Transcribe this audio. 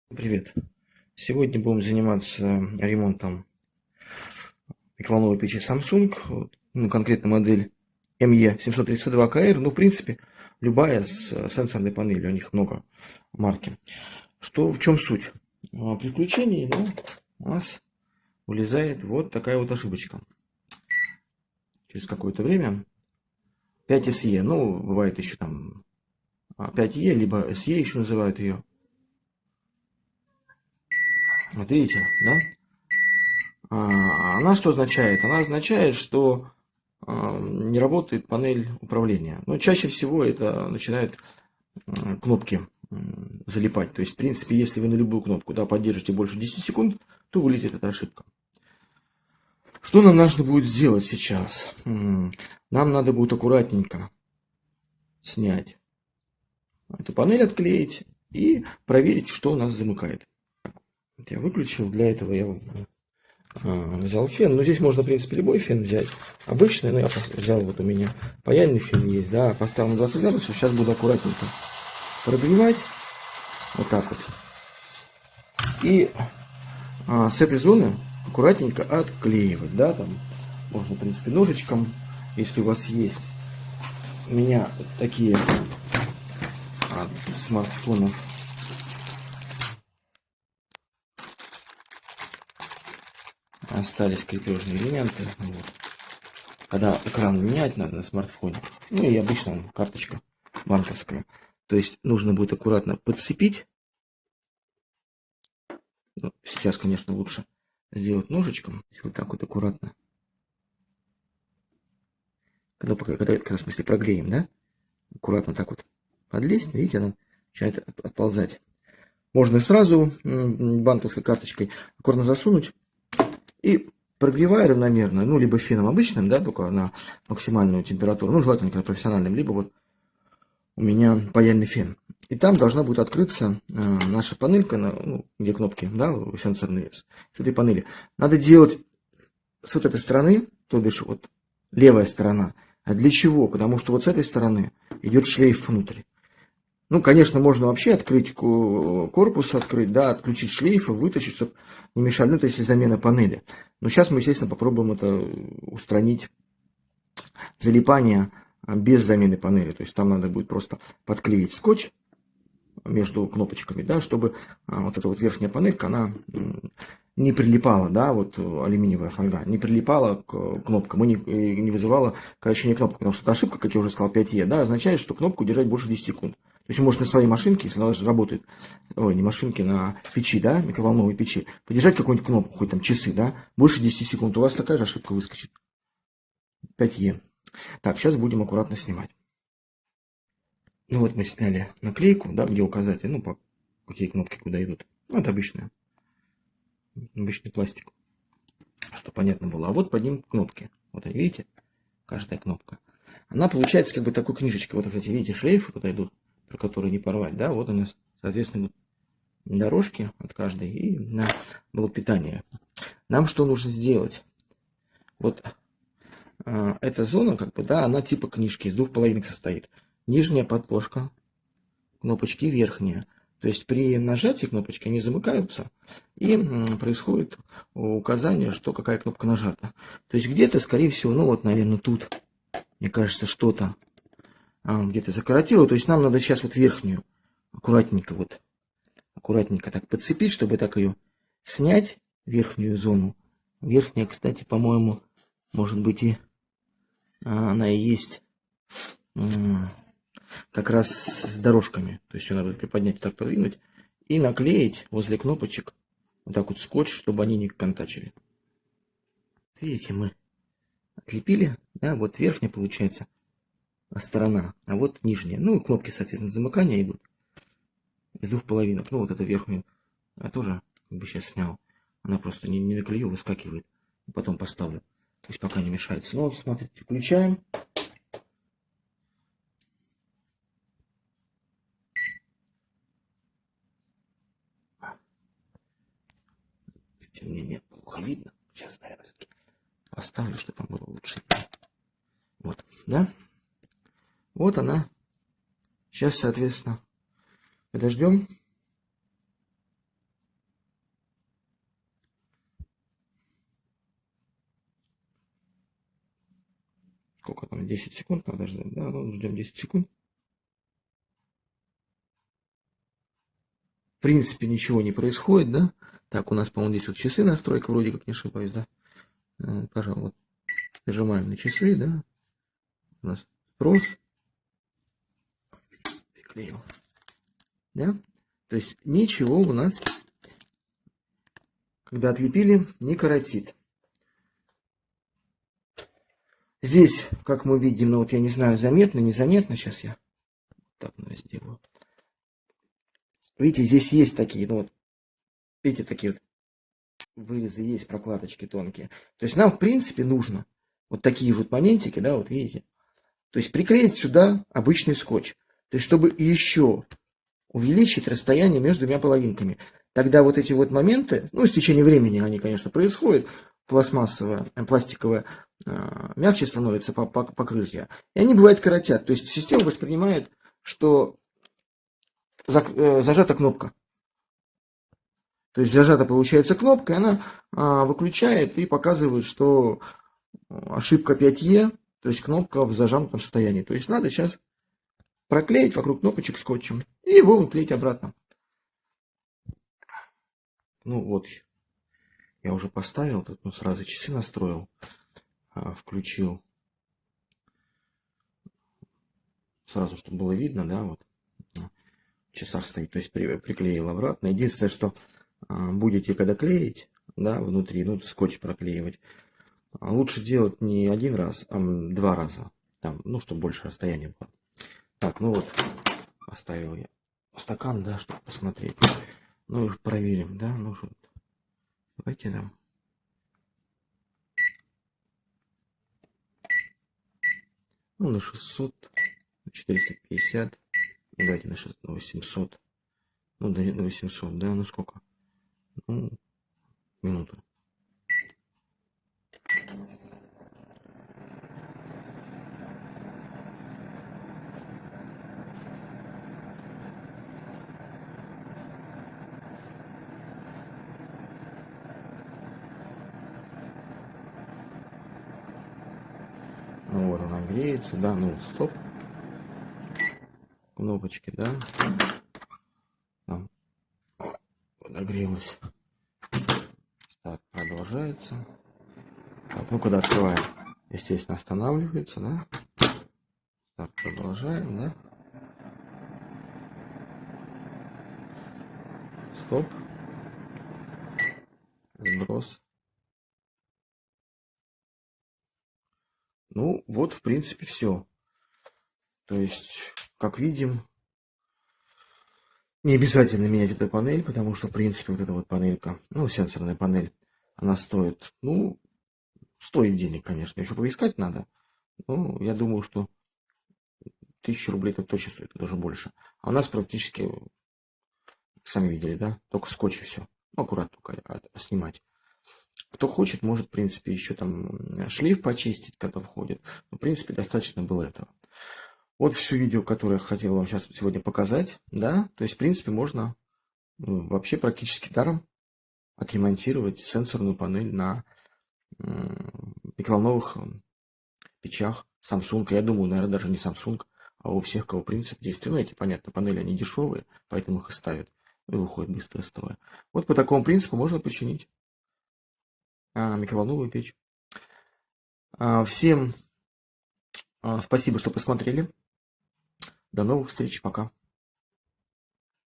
Привет! Сегодня будем заниматься ремонтом микроволновой печи Samsung, ну, конкретно модель ME732KR, ну, в принципе, любая с сенсорной панелью, у них много марки. В чем суть? При включении, да, у нас вылезает вот такая вот ошибочка. Через какое-то время 5SE, ну, бывает еще там 5E, либо SE еще называют ее. Вот видите, да? Она что означает? Она означает, что не работает панель управления. Но чаще всего это начинают кнопки залипать. То есть, в принципе, если вы на любую кнопку, да, поддержите больше 10 секунд, то вылезет эта ошибка. Что нам нужно будет сделать сейчас? Нам надо будет аккуратненько снять эту панель, отклеить и проверить, что у нас замыкает. Я выключил. Для этого я взял фен. Но здесь можно, в принципе, любой фен взять. Обычный, но я взял, вот у меня паяльный фен есть, да, поставил на 20 градусов. Сейчас буду аккуратненько прогревать. Вот так вот. И с этой зоны аккуратненько отклеивать, да, там можно, в принципе, ножичком, если у вас есть. У меня такие от смартфонов остались крепежные элементы. Вот. Когда экран менять надо на смартфоне, ну и обычно карточка банковская. То есть нужно будет аккуратно подцепить. Ну, сейчас, конечно, лучше сделать ножичком. Вот так вот аккуратно. Когда в смысле, прогреем, да? Аккуратно так вот подлезть. Видите, она начинает отползать. Можно сразу банковской карточкой аккуратно засунуть и прогревая равномерно, ну, либо феном обычным, да, только на максимальную температуру, ну, желательно, когда профессиональным, либо вот у меня паяльный фен. И там должна будет открыться наша панелька, ну, где кнопки, да, сенсорные, с этой панели. Надо делать с вот этой стороны, то бишь вот левая сторона. А для чего? Потому что вот с этой стороны идет шлейф внутрь. Ну, конечно, можно вообще открыть корпус, открыть, да, отключить шлейф и вытащить, чтобы не мешали, ну, это если замена панели. Но сейчас мы, естественно, попробуем это устранить, залипание без замены панели. То есть там надо будет просто подклеить скотч между кнопочками, да, чтобы вот эта вот верхняя панелька, она не прилипала, да, вот алюминиевая фольга, не прилипала к кнопкам и не вызывала корочение кнопок, потому что эта ошибка, как я уже сказал, 5Е, да, означает, что кнопку держать больше 10 секунд. То есть, может, на своей машинке, если она работает, ой, не машинке, на печи, да, микроволновой печи, подержать какую-нибудь кнопку, хоть там часы, да, больше 10 секунд, у вас такая же ошибка выскочит. 5Е. Так, сейчас будем аккуратно снимать. Ну вот мы сняли наклейку, да, где указатель, ну, по какие кнопки куда идут. Ну, это обычный пластик, чтобы понятно было. А вот под ним кнопки. Вот видите, каждая кнопка. Она получается как бы такой книжечкой. Вот эти, видите, шлейфы куда идут, про которые не порвать, да, вот у нас, соответственно, дорожки от каждой и на блок питания. Нам что нужно сделать? Вот эта зона, как бы, да, она типа книжки, из двух половинок состоит. Нижняя подложка кнопочки, верхняя. То есть при нажатии кнопочки они замыкаются, и происходит указание, что какая кнопка нажата. То есть где-то, скорее всего, ну вот, наверное, тут, мне кажется, что-то где-то закоротило. То есть нам надо сейчас вот верхнюю аккуратненько так подцепить, чтобы так ее снять, верхнюю зону. Верхняя, кстати, по-моему, может быть и она и есть как раз с дорожками. То есть ее надо приподнять, вот так подвинуть и наклеить возле кнопочек вот так вот скотч, чтобы они не контачили. Видите, мы отлепили, да, вот верхняя получается сторона, а вот нижняя. Ну, кнопки, соответственно, замыкания идут из двух половинок. Ну, вот эту верхнюю я тоже как бы сейчас снял. Она просто не наклею, выскакивает. Потом поставлю. Пусть пока не мешается. Ну, вот, смотрите, включаем. Мне плохо видно. Сейчас, наверное, все-таки поставлю, чтобы вам было лучше. Вот, да? Вот она. Сейчас, соответственно, подождем. Сколько там? 10 секунд надо ждать. Да, ну, ждем 10 секунд. В принципе, ничего не происходит, да? Так, у нас, по-моему, здесь вот часы настройка, вроде как не ошибаюсь, да? Пожалуй, вот. Нажимаем на часы, да? У нас спрос. Приклеил. Да? То есть ничего у нас, когда отлепили, не коротит. Здесь, как мы видим, ну вот я не знаю, заметно, незаметно, сейчас я так, наверное, сделаю. Видите, здесь есть такие, ну вот, видите, такие вот вырезы есть, прокладочки тонкие. То есть нам, в принципе, нужно вот такие вот моментики, да, вот видите. То есть приклеить сюда обычный скотч. То есть чтобы еще увеличить расстояние между двумя половинками. Тогда вот эти вот моменты, ну, с течением времени они, конечно, происходят, пластмассовая, пластиковая мягче становится покрытие, и они, бывает, коротят. То есть система воспринимает, что зажата кнопка. То есть зажата, получается, кнопка, и она выключает и показывает, что ошибка 5Е, то есть кнопка в зажатом состоянии. То есть надо сейчас проклеить вокруг кнопочек скотчем и его наклеить обратно. Ну вот, я уже поставил, тут ну, сразу часы настроил, включил. Сразу, чтобы было видно, да, вот в часах стоит, то есть приклеил обратно. Единственное, что будете когда клеить, да, внутри, ну, скотч проклеивать, лучше делать не один раз, а 2 раза, там, ну, чтобы больше расстояния было. Так, ну вот, оставил я стакан, да, чтобы посмотреть. Ну, их проверим, да, ну, что, давайте нам. Ну, на 600, на 450, давайте на 800, ну, на 800, да, ну, сколько? Ну, минуту. Ну вот она греется, да, ну стоп. Кнопочки, да. Там подогрелась. Так, продолжается. Так, ну когда открываем, естественно, останавливается, да. Так, продолжаем, да. Стоп. Сброс. Ну, вот, в принципе, все. То есть, как видим, не обязательно менять эту панель, потому что, в принципе, вот эта вот панелька, ну, сенсорная панель, она стоит, ну, стоит денег, конечно. Еще поискать надо. Ну, я думаю, что 1000 рублей это точно стоит, даже больше. А у нас практически, сами видели, да, только скотч и все. Ну, аккуратно только снимать. Кто хочет, может, в принципе, еще там шлейф почистить, когда входит. Но, в принципе, достаточно было этого. Вот все видео, которое я хотел вам сейчас сегодня показать, да, то есть, в принципе, можно вообще практически даром отремонтировать сенсорную панель на микроволновых печах Samsung. Я думаю, наверное, даже не Samsung, а у всех, кого принцип действия. Ну, эти, понятно, панели, они дешевые, поэтому их и ставят, и выходит быстро из строя. Вот по такому принципу можно починить микроволновую печь. Всем спасибо, что посмотрели. До новых встреч, пока.